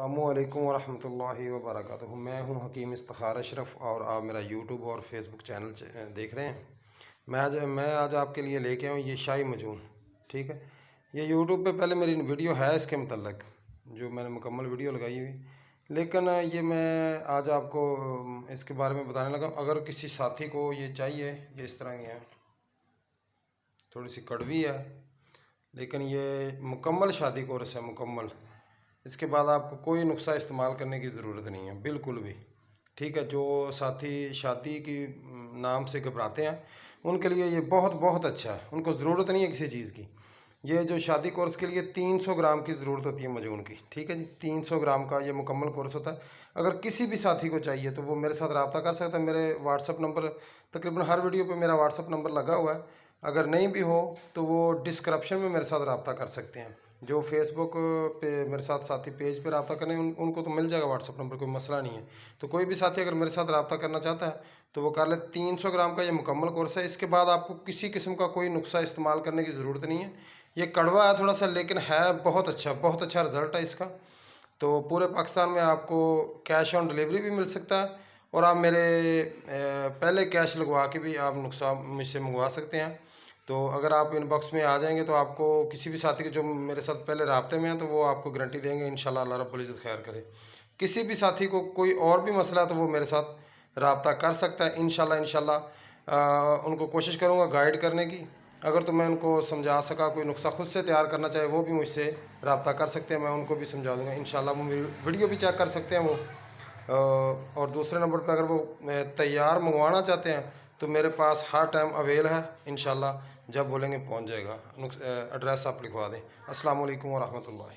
अस्सलामुअलैकुम वरहमतुल्लाहि वबरकातुहू। मैं हूं हकीम इफ्तिखार अशरफ और आप मेरा यूट्यूब और फेसबुक चैनल देख रहे हैं। मैं आज आपके लिए लेके आऊँ ये शाही मजून। ठीक है, ये यूट्यूब पे पहले मेरी वीडियो है इसके मतलब, जो मैंने मुकम्मल वीडियो लगाई हुई, लेकिन ये मैं आज आपको इसके बारे में बताने लगा। अगर किसी साथी को ये चाहिए, ये इस तरह की है, थोड़ी सी कड़वी है, लेकिन ये मुकम्मल शादी कोर्स है, मुकम्मल। इसके बाद आपको कोई नुस्खा इस्तेमाल करने की ज़रूरत नहीं है, बिल्कुल भी। ठीक है, जो साथी शादी की नाम से घबराते हैं उनके लिए ये बहुत बहुत अच्छा है। उनको ज़रूरत नहीं है किसी चीज़ की। ये जो शादी कोर्स के लिए 300 ग्राम की ज़रूरत होती है मजून की। ठीक है जी, 300 ग्राम का ये मुकम्मल कोर्स होता है। अगर किसी भी साथी को चाहिए तो वो मेरे साथ रब्ता कर सकता है। मेरे व्हाट्सअप नंबर, तकरीबन हर वीडियो पे मेरा व्हाट्सअप नंबर लगा हुआ है। अगर नहीं भी हो तो वो डिस्क्रिप्शन में मेरे साथ रब्ता कर सकते हैं। जो फेसबुक पे मेरे साथ साथी पेज पे रब्ता करें उनको तो मिल जाएगा व्हाट्सअप नंबर, कोई मसला नहीं है। तो कोई भी साथी अगर मेरे साथ रब्ता करना चाहता है तो वो कर ले। 300 ग्राम का ये मुकम्मल कोर्स है। इसके बाद आपको किसी किस्म का कोई नुस्खा इस्तेमाल करने की ज़रूरत नहीं है। ये कड़वा है थोड़ा सा, लेकिन है बहुत अच्छा रिज़ल्ट है इसका। तो पूरे पाकिस्तान में आपको कैश ऑन डिलीवरी भी मिल सकता है, और आप मेरे पहले कैश लगवा के भी आप नुस्खा मुझसे मंगवा सकते हैं। तो अगर आप इनबॉक्स में आ जाएंगे तो आपको किसी भी साथी के जो मेरे साथ पहले रब्ते में हैं तो वो आपको गारंटी देंगे, इंशाल्लाह अल्लाह रब्बुल इज़्ज़त खैर करे। किसी भी साथी को कोई और भी मसला है तो वो मेरे साथ रब्ता कर सकता है, इंशाल्लाह उनको कोशिश करूँगा गाइड करने की। अगर तो मैं उनको समझा सका, कोई नुस्खा खुद से तैयार करना चाहे वो भी मुझसे रब्ता कर सकते हैं, मैं उनको भी समझा दूँगा इंशाल्लाह। वो मेरी वीडियो भी चेक कर सकते हैं वो। और दूसरे नंबर पर अगर वो तैयार मंगवाना चाहते हैं तो मेरे पास हर टाइम अवेल है, इंशाल्लाह जब बोलेंगे पहुंच जाएगा। एड्रेस आप लिखवा दें। अस्सलाम वालेकुम व रहमतुल्लाह।